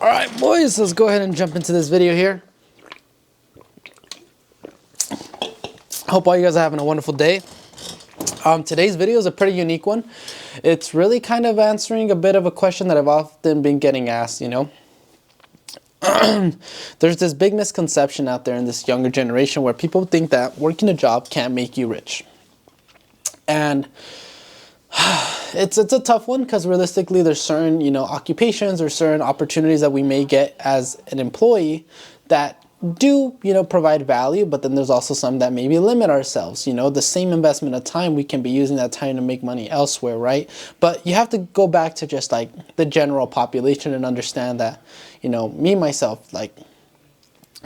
Alright boys, let's go ahead and jump into this video here. Hope all you guys are having a wonderful day. Today's video is a pretty unique one. It's really kind of answering a bit of a question that I've often been getting asked, you know. There's this big misconception out there in this younger generation where people think that working a job can't make you rich. And it's a tough one because realistically there's certain, you know, occupations or certain opportunities that we may get as an employee that do, you know, provide value, but then there's also some that maybe limit ourselves. You know, the same investment of time, we can be using that time to make money elsewhere, right? But you have to go back to just like the general population and understand that, you know, me, myself, like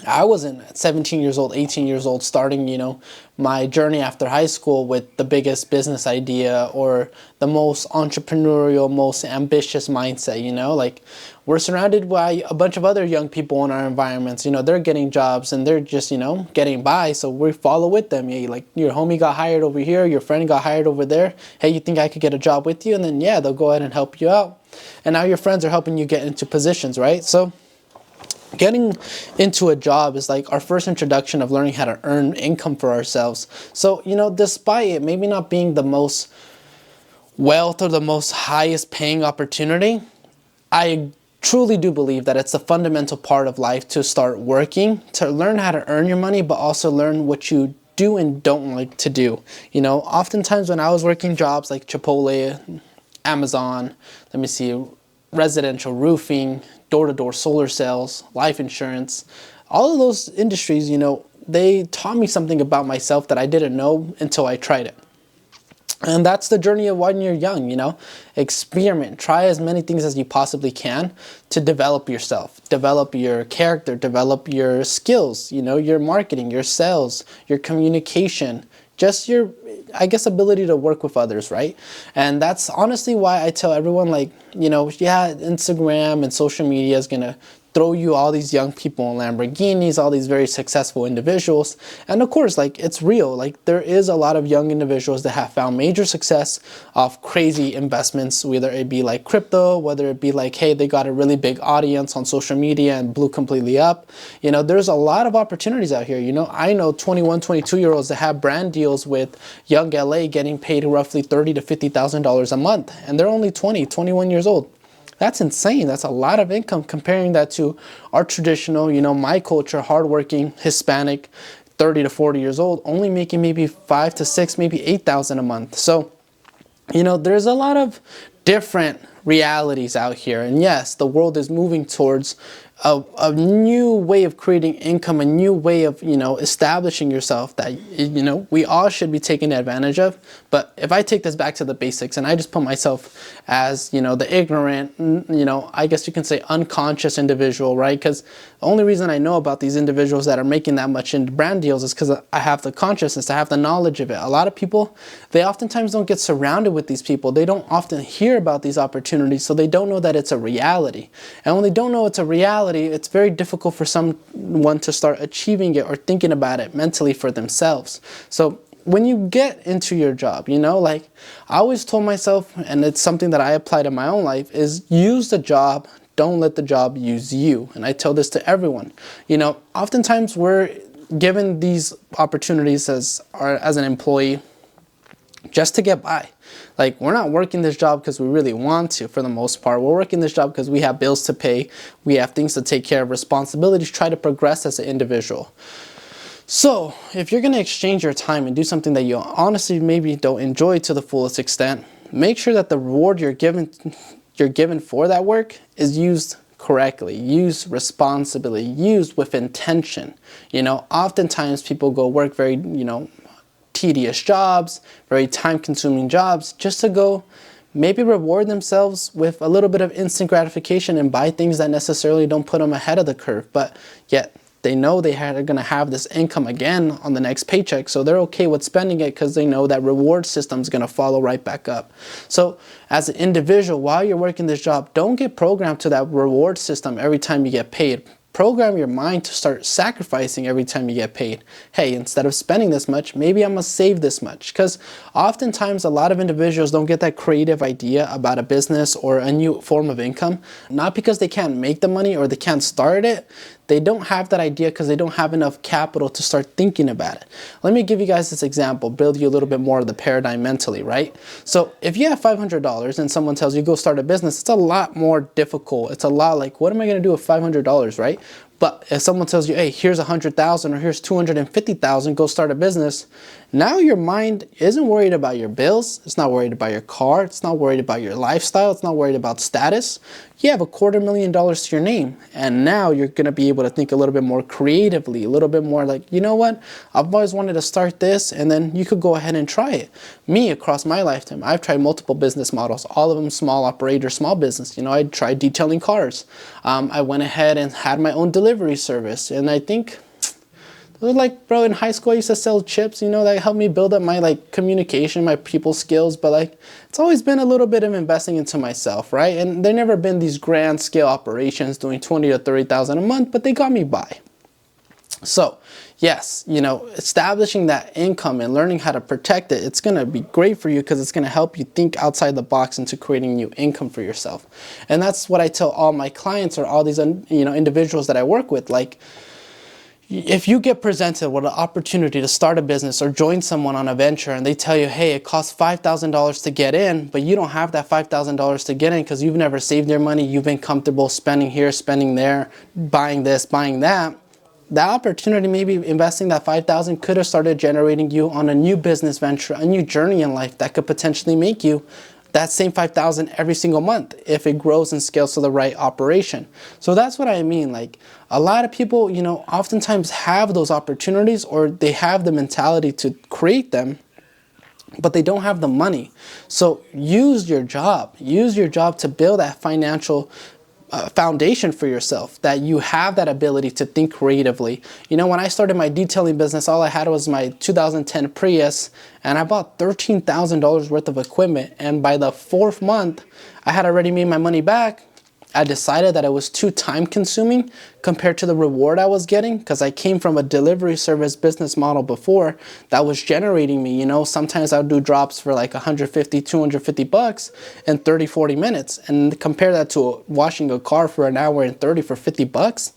I wasn't 17 years old, 18 years old, starting, you know, my journey after high school with the biggest business idea or the most entrepreneurial, most ambitious mindset, you know, like we're surrounded by a bunch of other young people in our environments, you know, they're getting jobs and they're just, you know, getting by. So we follow with them. Yeah, like your homie got hired over here, your friend got hired over there. Hey, you think I could get a job with you? And then, yeah, they'll go ahead and help you out. And now your friends are helping you get into positions, right? So getting into a job is like our first introduction of learning how to earn income for ourselves. So, you know, despite it maybe not being the most wealth or the most highest paying opportunity, I truly do believe that it's a fundamental part of life to start working, to learn how to earn your money, but also learn what you do and don't like to do. You know, oftentimes when I was working jobs like Chipotle, Amazon, let me see, residential roofing, door-to-door solar sales, life insurance, all of those industries, you know, they taught me something about myself that I didn't know until I tried it. And that's the journey of when you're young, you know. Experiment, try as many things as you possibly can to develop yourself, develop your character, develop your skills, you know, your marketing, your sales, your communication, just your, I guess, ability to work with others, right? And that's honestly why I tell everyone, like, you know, yeah, Instagram and social media is gonna throw you all these young people in Lamborghinis, all these very successful individuals. And of course, like, it's real. Like, there is a lot of young individuals that have found major success off crazy investments, whether it be like crypto, whether it be like, hey, they got a really big audience on social media and blew completely up. You know, there's a lot of opportunities out here. You know, I know 21, 22-year-olds that have brand deals with Young LA getting paid roughly $30,000 to $50,000 a month. And they're only 20, 21 years old. That's insane. That's a lot of income comparing that to our traditional, you know, my culture, hardworking Hispanic, 30 to 40 years old, only making maybe 5 to 6, maybe 8,000 a month. So, you know, there's a lot of different realities out here. And yes, the world is moving towards a new way of creating income, a new way of, you know, establishing yourself that, you know, we all should be taking advantage of. But if I take this back to the basics and I just put myself as, you know, the ignorant, you know, I guess you can say unconscious individual, right? Because the only reason I know about these individuals that are making that much in brand deals is because I have the consciousness, I have the knowledge of it. A lot of people, they oftentimes don't get surrounded with these people. They don't often hear about these opportunities, so they don't know that it's a reality. And when they don't know it's a reality, it's very difficult for someone to start achieving it or thinking about it mentally for themselves. So when you get into your job, you know, like I always told myself, and it's something that I apply to my own life, is use the job, don't let the job use you. And I tell this to everyone. You know, oftentimes we're given these opportunities as an employee just to get by. Like, we're not working this job because we really want to, for the most part. We're working this job because we have bills to pay, we have things to take care of, responsibilities, try to progress as an individual. So if you're going to exchange your time and do something that you honestly maybe don't enjoy to the fullest extent, make sure that the reward you're given for that work is used correctly, used responsibly, used with intention. You know, oftentimes people go work very, you know, tedious jobs, very time-consuming jobs, just to go maybe reward themselves with a little bit of instant gratification and buy things that necessarily don't put them ahead of the curve, but yet they know are going to have this income again on the next paycheck, so they're okay with spending it because they know that reward system is going to follow right back up. So as an individual, while you're working this job, don't get programmed to that reward system every time you get paid. program your mind to start sacrificing every time you get paid. Hey, instead of spending this much, maybe I'm gonna save this much. Because oftentimes a lot of individuals don't get that creative idea about a business or a new form of income, not because they can't make the money or they can't start it. They don't have that idea because they don't have enough capital to start thinking about it. Let me give you guys this example, build you a little bit more of the paradigm mentally, right? So if you have $500 and someone tells you go start a business, it's a lot more difficult. It's a lot like, what am I gonna do with $500, right? But if someone tells you, hey, here's 100,000 or here's 250,000, go start a business. Now your mind isn't worried about your bills. It's not worried about your car. It's not worried about your lifestyle. It's not worried about status. You have $250,000 to your name. And now you're going to be able to think a little bit more creatively, a little bit more like, you know what? I've always wanted to start this, and then you could go ahead and try it. Me, across my lifetime, I've tried multiple business models, all of them small operator, small business. You know, I tried detailing cars. I went ahead and had my own delivery service. And I think, like, bro, in high school I used to sell chips, you know, that helped me build up my like communication, my people skills, but like it's always been a little bit of investing into myself, right? And there never been these grand scale operations doing 20 to 30,000 a month, but they got me by. So yes, you know, establishing that income and learning how to protect it, it's going to be great for you because it's going to help you think outside the box into creating new income for yourself. And that's what I tell all my clients or all these, you know, individuals that I work with. Like, if you get presented with an opportunity to start a business or join someone on a venture and they tell you, hey, it costs $5,000 to get in, but you don't have that $5,000 to get in because you've never saved your money, you've been comfortable spending here, spending there, buying this, buying that, that opportunity, maybe investing that $5,000 could have started generating you on a new business venture, a new journey in life that could potentially make you that same $5,000 every single month if it grows and scales to the right operation. So that's what I mean. Like, a lot of people, you know, oftentimes have those opportunities or they have the mentality to create them, but they don't have the money. So use your job to build that financial foundation for yourself, that you have that ability to think creatively. You know, when I started my detailing business, all I had was my 2010 Prius, and I bought $13,000 worth of equipment, and by the 4th month I had already made my money back. I decided that it was too time consuming compared to the reward I was getting, because I came from a delivery service business model before that was generating me, you know, sometimes I would do drops for like 150, 250 bucks in 30, 40 minutes. And compare that to washing a car for an hour and 30 for 50 bucks.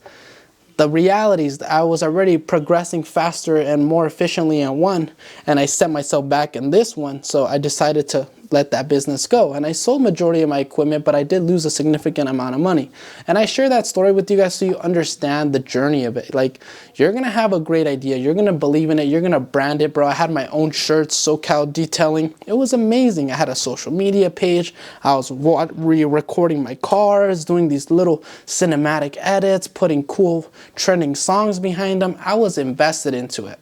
The reality is that I was already progressing faster and more efficiently in one, and I set myself back in this one. So I decided to let that business go, and I sold majority of my equipment, but I did lose a significant amount of money. And I share that story with you guys so you understand the journey of it. Like, you're gonna have a great idea, you're gonna believe in it, you're gonna brand it, bro. I had my own shirts, SoCal Detailing. It was amazing. I had a social media page. I was re-recording my cars, doing these little cinematic edits, putting cool trending songs behind them. I was invested into it.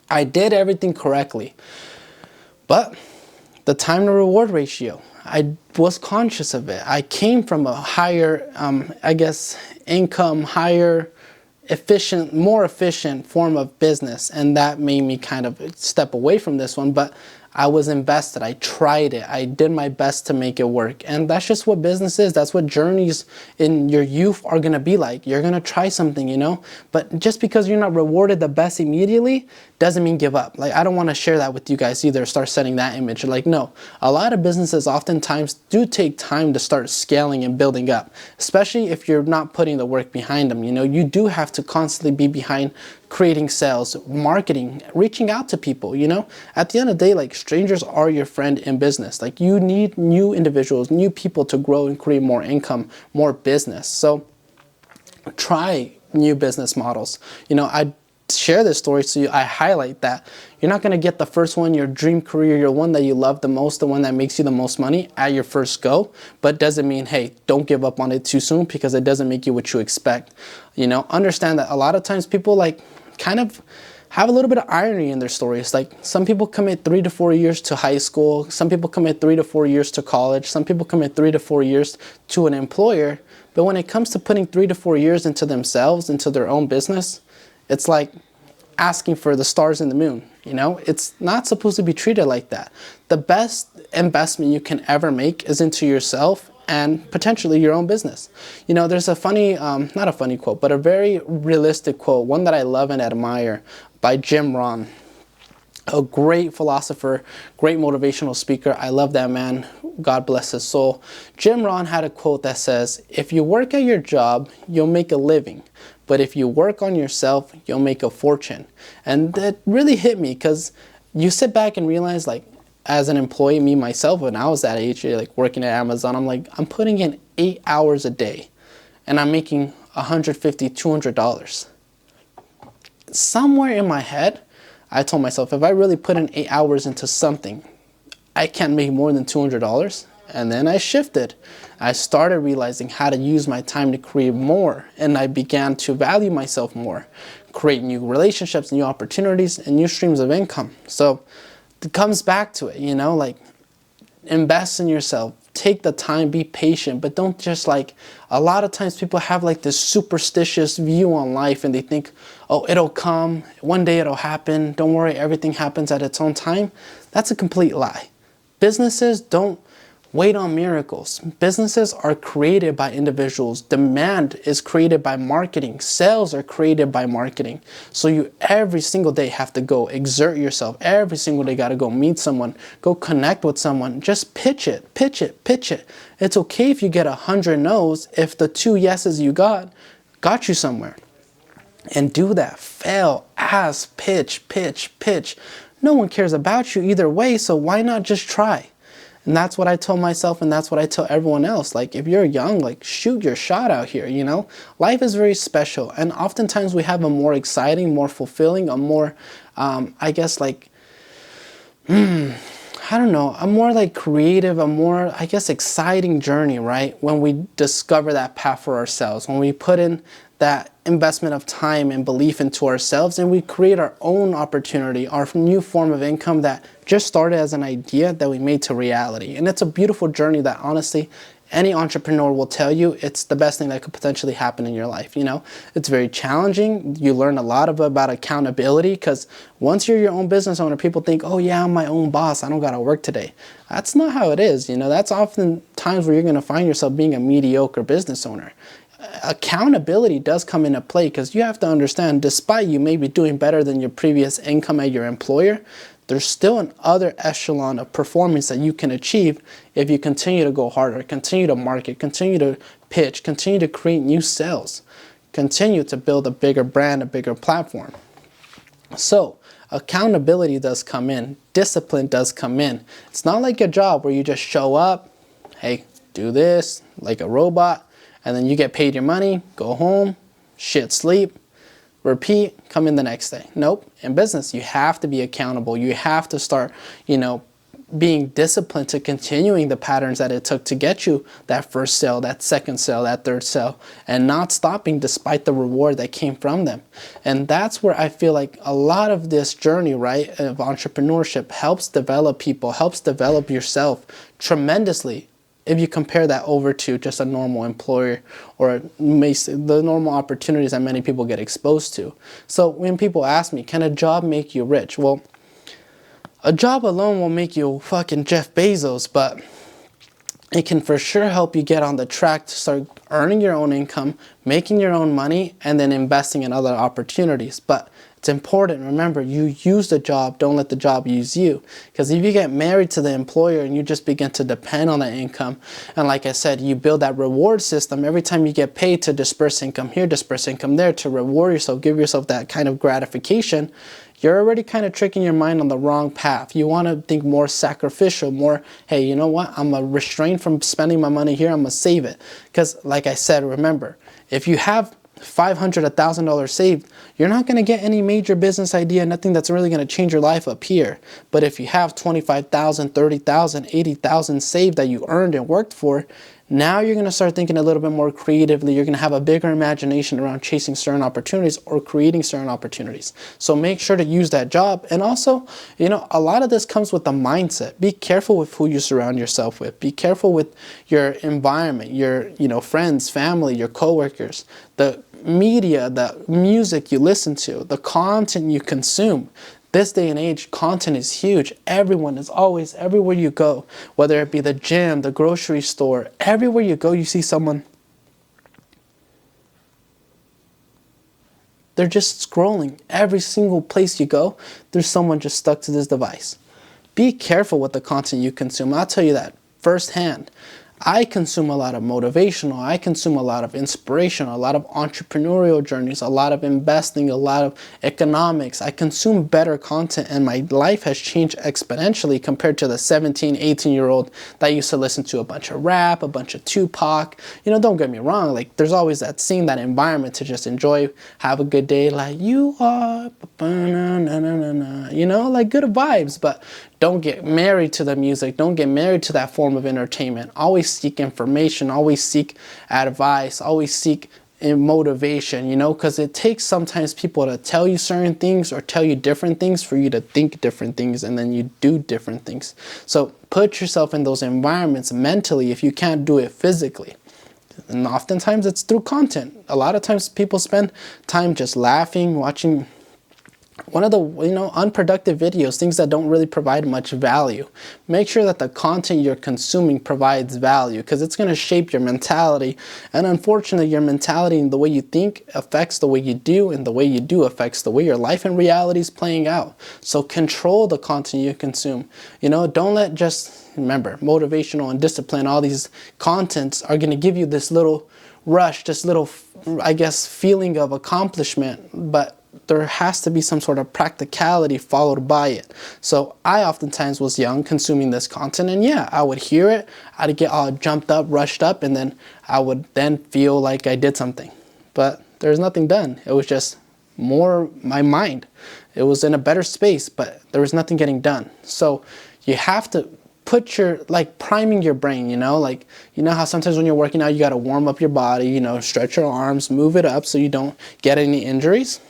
I did everything correctly, but the time to reward ratio, I was conscious of it. I came from a higher, I guess, income, higher, efficient, more efficient form of business. And that made me kind of step away from this one. But I was invested. I tried it. I did my best to make it work. And that's just what business is. That's what journeys in your youth are going to be like. You're going to try something, you know, but just because you're not rewarded the best immediately doesn't mean give up. Like, I don't want to share that with you guys either. Start setting that image. Like, no, a lot of businesses oftentimes do take time to start scaling and building up, especially if you're not putting the work behind them. You know, you do have to constantly be behind creating sales, marketing, reaching out to people. You know, at the end of the day, like, strangers are your friend in business. Like, you need new individuals, new people to grow and create more income, more business. So try new business models. You know, I share this story so I highlight that you're not going to get the first one, your dream career, your one that you love the most, the one that makes you the most money at your first go. But doesn't mean, hey, don't give up on it too soon, because it doesn't make you what you expect. You know, understand that a lot of times people like kind of have a little bit of irony in their stories. Like, some people commit 3 to 4 years to high school. Some people commit 3 to 4 years to college. Some people commit 3 to 4 years to an employer. But when it comes to putting 3 to 4 years into themselves, into their own business, it's like asking for the stars and the moon. You know, it's not supposed to be treated like that. The best investment you can ever make is into yourself and potentially your own business. You know, there's a funny, not a funny quote, but a very realistic quote, one that I love and admire, by Jim Rohn, a great philosopher, great motivational speaker. I love that man. God bless his soul. Jim Rohn had a quote that says, if you work at your job, you'll make a living. But if you work on yourself, you'll make a fortune. And that really hit me, because you sit back and realize, like, as an employee, me, myself, when I was that age, like working at Amazon, I'm like, I'm putting in 8 hours a day and I'm making $150, $200. Somewhere in my head, I told myself, if I really put in 8 hours into something, I can't make more than $200. And then I shifted. I started realizing how to use my time to create more. And I began to value myself more, create new relationships, new opportunities, and new streams of income. So it comes back to it, you know, like, invest in yourself, take the time, be patient, but don't just, like, a lot of times people have like this superstitious view on life and they think, oh, it'll come, one day it'll happen, don't worry, everything happens at its own time. That's a complete lie. Businesses don't wait on miracles. Businesses are created by individuals. Demand is created by marketing. Sales are created by marketing. So you every single day have to go exert yourself. Every single day got to go meet someone, go connect with someone. Just pitch it, pitch it, pitch it. It's okay if you get 100 no's if the 2 yeses you got you somewhere. And do that. Fail, ask, pitch, pitch, pitch. No one cares about you either way, so why not just try? And that's what I told myself, and that's what I tell everyone else. Like, if you're young, like, shoot your shot out here, you know? Life is very special, and oftentimes we have a more exciting, more fulfilling, a more, I guess, like, I don't know, a more, like, creative, a more, I guess, exciting journey, right? When we discover that path for ourselves, when we put in that investment of time and belief into ourselves, and we create our own opportunity, our new form of income that just started as an idea that we made to reality. And it's a beautiful journey that, honestly, any entrepreneur will tell you it's the best thing that could potentially happen in your life. You know, it's very challenging. You learn a lot about accountability, because once you're your own business owner, people think, oh yeah, I'm my own boss, I don't gotta work today. That's not how it is. You know, that's often times where you're gonna find yourself being a mediocre business owner. Accountability does come into play, because you have to understand, despite you maybe doing better than your previous income at your employer, there's still an other echelon of performance that you can achieve if you continue to go harder, continue to market, continue to pitch, continue to create new sales, continue to build a bigger brand, a bigger platform. So accountability does come in, discipline does come in. It's not like a job where you just show up, hey, do this like a robot, and then you get paid your money, go home, shit, sleep, repeat, come in the next day. Nope. In business, you have to be accountable. You have to start, you know, being disciplined to continuing the patterns that it took to get you that first sale, that second sale, that third sale, and not stopping despite the reward that came from them. And that's where I feel like a lot of this journey, right, of entrepreneurship helps develop people, helps develop yourself tremendously. If you compare that over to just a normal employer or the normal opportunities that many people get exposed to. So when people ask me, can a job make you rich? Well, a job alone won't make you fucking Jeff Bezos, but it can for sure help you get on the track to start earning your own income, making your own money, and then investing in other opportunities. But it's important, remember, you use the job, don't let the job use you. Because if you get married to the employer and you just begin to depend on that income, and like I said, you build that reward system every time you get paid to disperse income here, disperse income there, to reward yourself, give yourself that kind of gratification, you're already kind of tricking your mind on the wrong path. You want to think more sacrificial, more, hey, you know what, I'm going to restrain from spending my money here, I'm going to save it. Because like I said, remember, if you have $500, $1,000 saved, you're not going to get any major business idea, nothing that's really going to change your life up here. But if you have 25,000, 30,000, 80,000 saved that you earned and worked for, now you're going to start thinking a little bit more creatively. You're going to have a bigger imagination around chasing certain opportunities or creating certain opportunities. So make sure to use that job. And also, you know, a lot of this comes with the mindset. Be careful with who you surround yourself with. Be careful with your environment, your, you know, friends, family, your coworkers, the media, the music you listen to, the content you consume. This day and age, content is huge. Everyone is always, everywhere you go, whether it be the gym, the grocery store, everywhere you go, you see someone. They're just scrolling. Every single place you go, there's someone just stuck to this device. Be careful with the content you consume. I'll tell you that firsthand. I consume a lot of motivational, I consume a lot of inspirational, a lot of entrepreneurial journeys, a lot of investing, a lot of economics. I consume better content, and my life has changed exponentially compared to the 17, 18-year-old that used to listen to a bunch of rap, a bunch of Tupac. You know, don't get me wrong, like there's always that scene, that environment to just enjoy, have a good day, like you are, you know, like good vibes, but don't get married to the music. Don't get married to that form of entertainment. Always seek information. Always seek advice. Always seek motivation, you know, because it takes sometimes people to tell you certain things or tell you different things for you to think different things, and then you do different things. So put yourself in those environments mentally if you can't do it physically. And oftentimes it's through content. A lot of times people spend time just laughing, watching one of the, you know, unproductive videos, things that don't really provide much value. Make sure that the content you're consuming provides value, because it's going to shape your mentality. And unfortunately, your mentality and the way you think affects the way you do, and the way you do affects the way your life and reality is playing out. So control the content you consume. You know, don't let just, remember, motivational and discipline, all these contents are going to give you this little rush, this little, I guess, feeling of accomplishment, but there has to be some sort of practicality followed by it. So I oftentimes was young consuming this content, and yeah, I would hear it, I'd get all jumped up, rushed up, and then I would then feel like I did something. But there's nothing done. It was just more my mind. It was in a better space, but there was nothing getting done. So you have to put your, like, priming your brain, you know, like, you know how sometimes when you're working out, you got to warm up your body, you know, stretch your arms, move it up so you don't get any injuries.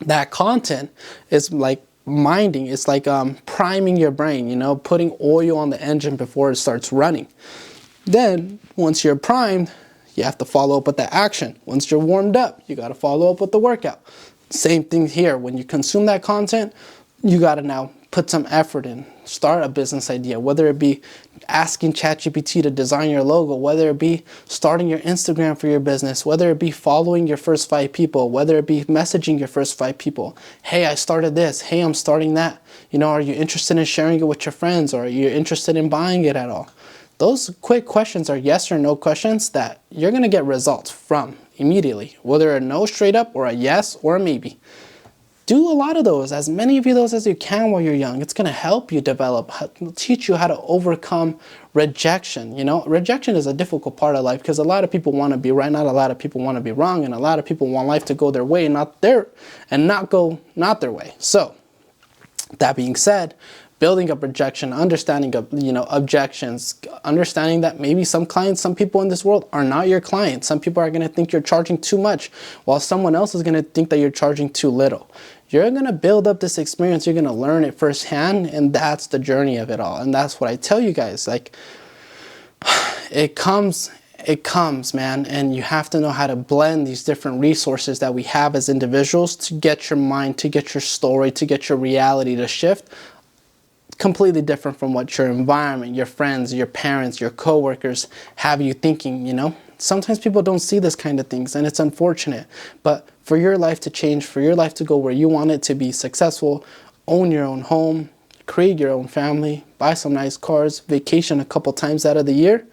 That content is like minding. It's like priming your brain, you know, putting oil on the engine before it starts running. Then once you're primed, you have to follow up with the action. Once you're warmed up, you got to follow up with the workout. Same thing here. When you consume that content, you got to now put some effort in. Start a business idea, whether it be asking ChatGPT to design your logo, whether it be starting your Instagram for your business, whether it be following your first 5 people, whether it be messaging your first 5 people. Hey, I started this. Hey, I'm starting that. You know, are you interested in sharing it with your friends, or are you interested in buying it at all? Those quick questions are yes or no questions that you're going to get results from immediately, whether a no straight up or a yes or a maybe. Do a lot of those, as many of those as you can while you're young. It's going to help you develop, teach you how to overcome rejection. You know, rejection is a difficult part of life because a lot of people want to be right, not a lot of people want to be wrong, and a lot of people want life to go their way and not their way. So, that being said, building up rejection, understanding of, you know, objections, understanding that maybe some clients, some people in this world are not your clients. Some people are going to think you're charging too much, while someone else is going to think that you're charging too little. You're going to build up this experience. You're going to learn it firsthand, and that's the journey of it all. And that's what I tell you guys. Like, it comes, man, and you have to know how to blend these different resources that we have as individuals to get your mind, to get your story, to get your reality to shift completely different from what your environment, your friends, your parents, your coworkers have you thinking, you know? Sometimes people don't see this kind of things, and it's unfortunate. But for your life to change, for your life to go where you want it to be successful, own your own home, create your own family, buy some nice cars, vacation a couple times out of the year,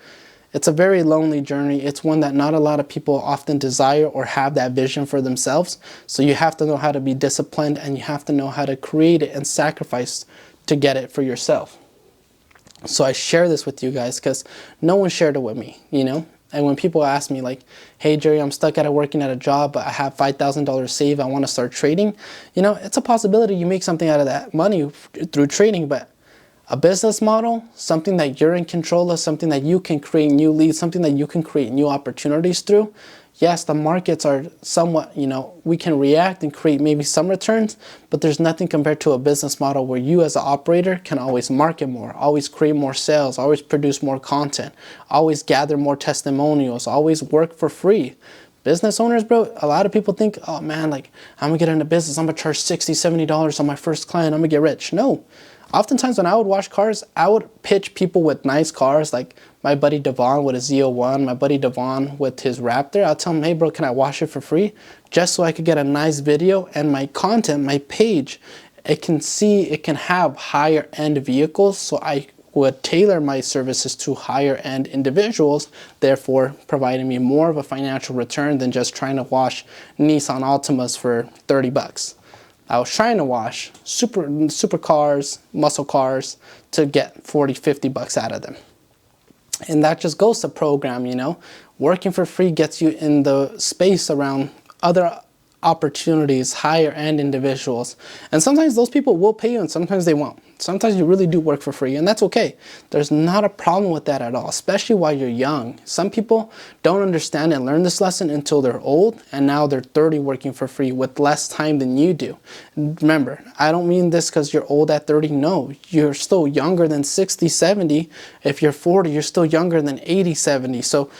it's a very lonely journey. It's one that not a lot of people often desire or have that vision for themselves. So you have to know how to be disciplined, and you have to know how to create it and sacrifice to get it for yourself. So I share this with you guys because no one shared it with me, you know? And when people ask me like, hey Jerry, I'm stuck working at a job, but I have $5,000 saved, I want to start trading. You know, it's a possibility you make something out of that money through trading, but a business model, something that you're in control of, something that you can create new leads, something that you can create new opportunities through. Yes, the markets are somewhat, you know, we can react and create maybe some returns, but there's nothing compared to a business model where you as an operator can always market more, always create more sales, always produce more content, always gather more testimonials, always work for free. Business owners, bro, a lot of people think, oh man, like I'm gonna get into business, I'm gonna charge $60, $70 on my first client, I'm gonna get rich. No. Oftentimes when I would wash cars, I would pitch people with nice cars, like my buddy Devon with a Z01, my buddy Devon with his Raptor. I'll tell him, hey bro, can I wash it for free? Just so I could get a nice video and my content, my page, it can have higher end vehicles, so I would tailor my services to higher end individuals, therefore providing me more of a financial return than just trying to wash Nissan Altimas for 30 bucks. I was trying to wash super cars, muscle cars to get 40, 50 bucks out of them. And that just goes to program, you know. Working for free gets you in the space around other opportunities, higher end individuals. And sometimes those people will pay you and sometimes they won't. Sometimes you really do work for free, and that's okay. There's not a problem with that at all, especially while you're young. Some people don't understand and learn this lesson until they're old, and now they're 30 working for free with less time than you do. Remember, I don't mean this because you're old at 30. No, you're still younger than 60, 70. If you're 40, you're still younger than 80, 70. So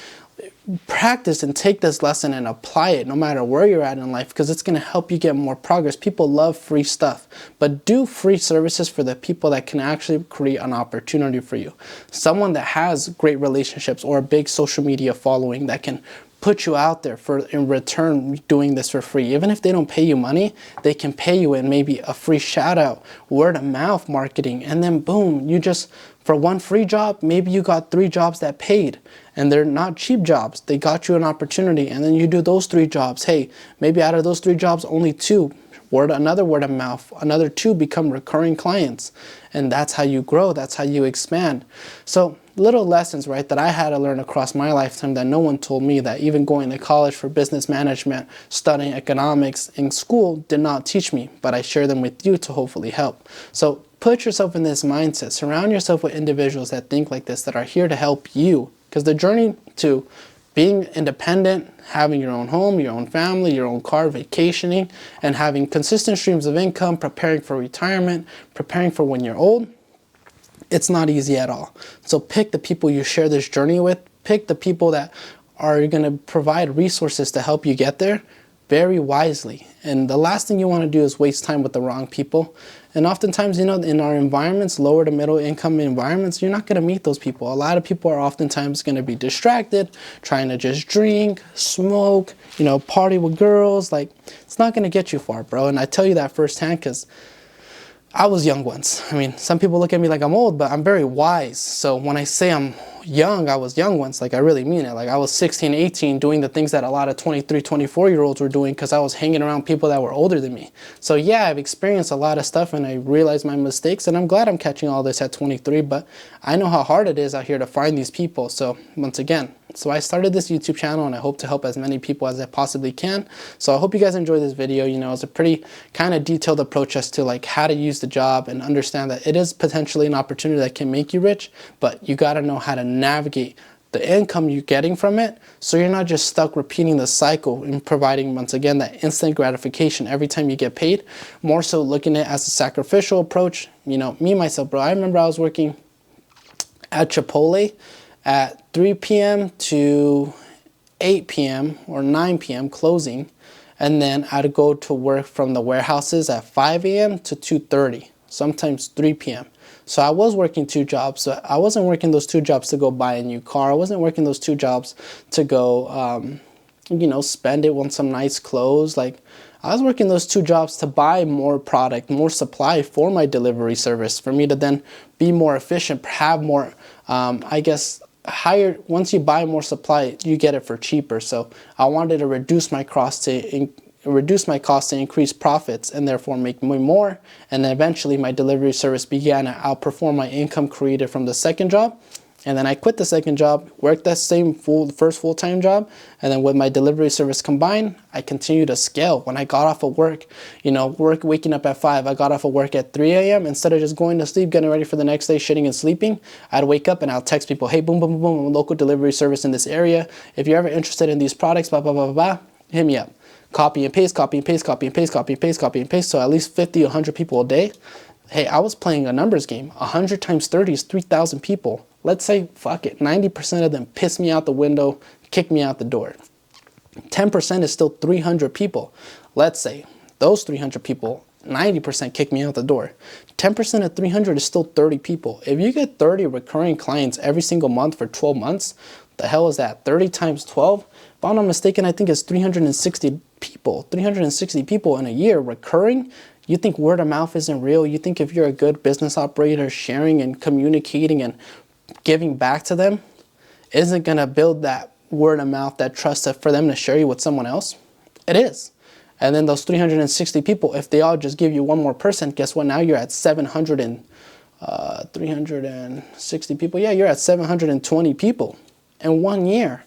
practice and take this lesson and apply it no matter where you're at in life, because it's going to help you get more progress. People love free stuff, but do free services for the people that can actually create an opportunity for you. Someone that has great relationships or a big social media following that can put you out there for in return doing this for free. Even if they don't pay you money, they can pay you in maybe a free shout out, word of mouth marketing, and then boom, you just, for one free job, maybe you got 3 jobs that paid, and they're not cheap jobs. They got you an opportunity, and then you do those 3 jobs. Hey, maybe out of those 3 jobs, only 2 another word of mouth, another 2 become recurring clients, and that's how you grow, that's how you expand. So little lessons, right, that I had to learn across my lifetime that no one told me, that even going to college for business management, studying economics in school did not teach me, but I share them with you to hopefully help. So put yourself in this mindset, surround yourself with individuals that think like this, that are here to help you, because the journey to being independent, having your own home, your own family, your own car, vacationing, and having consistent streams of income, preparing for retirement, preparing for when you're old, it's not easy at all. So pick the people you share this journey with, pick the people that are going to provide resources to help you get there very wisely. And the last thing you want to do is waste time with the wrong people. And oftentimes, you know, in our environments, lower to middle income environments, you're not going to meet those people. A lot of people are oftentimes going to be distracted, trying to just drink, smoke, you know, party with girls. Like, it's not going to get you far, bro. And I tell you that firsthand because I was young once. I mean, some people look at me like I'm old, but I'm very wise. So when I say I'm young, I was young once, like I really mean it. Like I was 16, 18 doing the things that a lot of 23, 24-year-olds were doing because I was hanging around people that were older than me. So yeah, I've experienced a lot of stuff and I realized my mistakes, and I'm glad I'm catching all this at 23, but I know how hard it is out here to find these people. So once again, so I started this YouTube channel and I hope to help as many people as I possibly can. So I hope you guys enjoy this video. You know, it's a pretty kind of detailed approach as to like how to use the job and understand that it is potentially an opportunity that can make you rich, but you got to know how to navigate the income you're getting from it, so you're not just stuck repeating the cycle and providing, once again, that instant gratification every time you get paid. More so looking at it as a sacrificial approach. You know, me, myself, bro, I remember I was working at Chipotle at 3 p.m. to 8 p.m. or 9 p.m. closing, and then I'd go to work from the warehouses at 5 a.m. to 2:30, sometimes 3 p.m. So I was working 2 jobs. So I wasn't working those 2 jobs to go buy a new car. I wasn't working those 2 jobs to go, you know, spend it on some nice clothes. Like, I was working those 2 jobs to buy more product, more supply for my delivery service, for me to then be more efficient, have more, I guess, higher. Once you buy more supply, you get it for cheaper. So I wanted to reduce my cost to increase profits and therefore make me more. And then eventually my delivery service began to outperform my income created from the second job. And then I quit the second job, worked that same first full-time job, and then with my delivery service combined, I continued to scale. When I got off of work, you know, waking up at 5, I got off of work at 3 a.m. Instead of just going to sleep, getting ready for the next day, shitting and sleeping, I'd wake up and I'll text people, hey, boom, boom, boom, boom, local delivery service in this area. If you're ever interested in these products, blah, blah, blah, blah, hit me up. Copy and paste, copy and paste, copy and paste, copy and paste, copy and paste. So at least 50, 100 people a day. Hey, I was playing a numbers game. 100 times 30 is 3,000 people. Let's say, fuck it, 90% of them piss me out the window, kick me out the door. 10% is still 300 people. Let's say those 300 people, 90% kick me out the door. 10% of 300 is still 30 people. If you get 30 recurring clients every single month for 12 months, the hell is that? 30 times 12? If I'm not mistaken, I think it's 360 people. 360 people in a year recurring. You think word of mouth isn't real? You think if you're a good business operator, sharing and communicating and giving back to them isn't gonna build that word of mouth, that trust for them to share you with someone else? It is. And then those 360 people, if they all just give you one more person, guess what? Now you're at 360 people. Yeah, you're at 720 people in 1 year.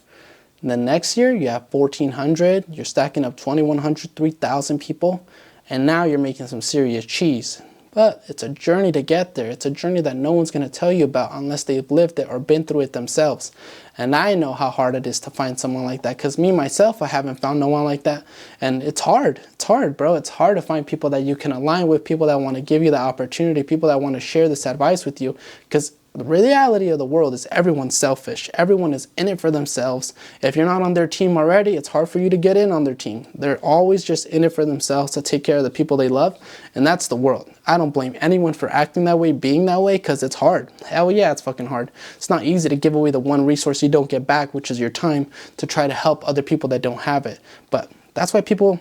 And then next year you have 1,400. You're stacking up 2,100, 3,000 people. And now you're making some serious cheese. But it's a journey to get there. It's a journey that no one's going to tell you about unless they've lived it or been through it themselves. And I know how hard it is to find someone like that, because me, myself, I haven't found no one like that. And it's hard. It's hard, bro. It's hard to find people that you can align with, people that want to give you the opportunity, people that want to share this advice with you, because the reality of the world is everyone's selfish. Everyone is in it for themselves. If you're not on their team already, it's hard for you to get in on their team. They're always just in it for themselves to take care of the people they love. And that's the world. I don't blame anyone for acting that way, being that way, because it's hard. Hell yeah, it's fucking hard. It's not easy to give away the one resource you don't get back, which is your time, to try to help other people that don't have it. But that's why people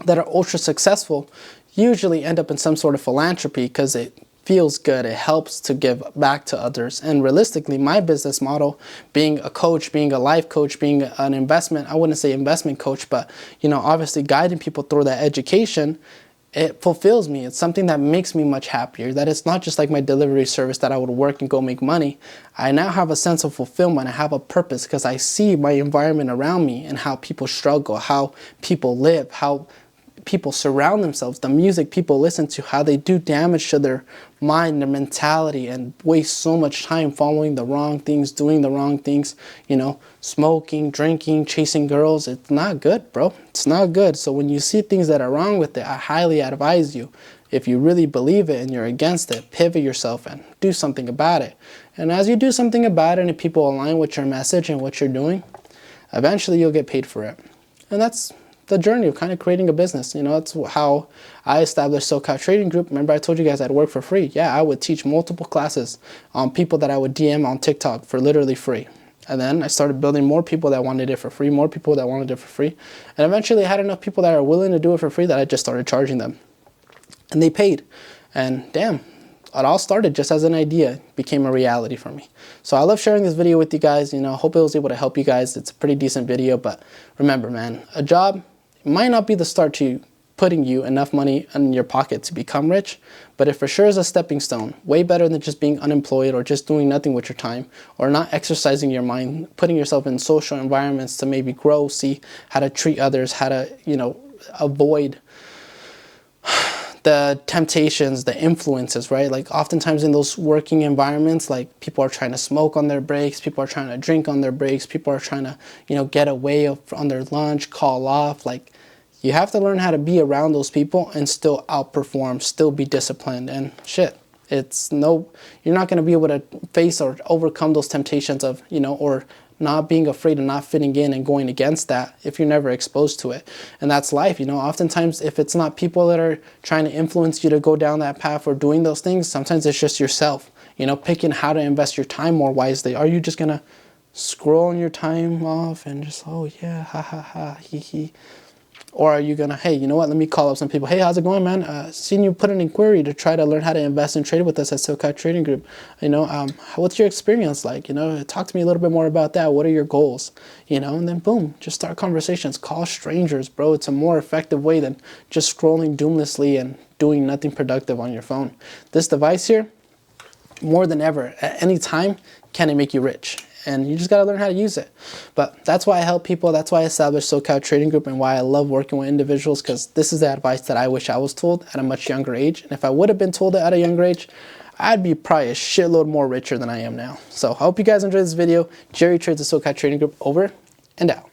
that are ultra successful usually end up in some sort of philanthropy, because it feels good. It helps to give back to others. And realistically, my business model, being a coach, being a life coach, being an investment, I wouldn't say investment coach, but, you know, obviously guiding people through that education, it fulfills me. It's something that makes me much happier. That it's not just like my delivery service that I would work and go make money. I now have a sense of fulfillment. I have a purpose because I see my environment around me and how people struggle, how people live, how people surround themselves, the music people listen to, how they do damage to their mind, their mentality, and waste so much time following the wrong things, doing the wrong things, you know, smoking, drinking, chasing girls. It's not good, bro. It's not good. So when you see things that are wrong with it, I highly advise you, if you really believe it and you're against it, pivot yourself and do something about it. And as you do something about it and if people align with your message and what you're doing, eventually you'll get paid for it. And that's the journey of kind of creating a business. You know, that's how I established SoCal Trading Group. Remember I told you guys I'd work for free. Yeah, I would teach multiple classes on people that I would DM on TikTok for literally free. And then I started building more people that wanted it for free, more people that wanted it for free. And eventually I had enough people that are willing to do it for free that I just started charging them. And they paid. And damn, it all started just as an idea, it became a reality for me. So I love sharing this video with you guys. You know, hope it was able to help you guys. It's a pretty decent video, but remember, man, a job might not be the start to putting you enough money in your pocket to become rich, but it for sure is a stepping stone. Way better than just being unemployed or just doing nothing with your time or not exercising your mind, putting yourself in social environments to maybe grow, see how to treat others, how to, you know, avoid the temptations, the influences, right? Like oftentimes in those working environments, like people are trying to smoke on their breaks, people are trying to drink on their breaks, people are trying to, you know, get away on their lunch, call off. Like you have to learn how to be around those people and still outperform, still be disciplined and shit. It's no, you're not going to be able to face or overcome those temptations of, you know, or not being afraid of not fitting in and going against that if you're never exposed to it. And that's life, you know. Oftentimes if it's not people that are trying to influence you to go down that path or doing those things, sometimes it's just yourself, you know, picking how to invest your time more wisely. Are you just gonna scroll your time off and just, oh yeah, ha ha ha, hee hee? Or are you gonna, hey, you know what, let me call up some people. Hey, how's it going, man? Seen you put an inquiry to try to learn how to invest and trade with us at SoCal Trading Group. You know, what's your experience like? You know, talk to me a little bit more about that. What are your goals? You know, and then boom, just start conversations. Call strangers, bro. It's a more effective way than just scrolling doomlessly and doing nothing productive on your phone. This device here, more than ever, at any time, can it make you rich? And you just got to learn how to use it. But that's why I help people. That's why I established SoCal Trading Group and why I love working with individuals, because this is the advice that I wish I was told at a much younger age. And if I would have been told it at a younger age, I'd be probably a shitload more richer than I am now. So I hope you guys enjoyed this video. Jerry Trades at SoCal Trading Group, over and out.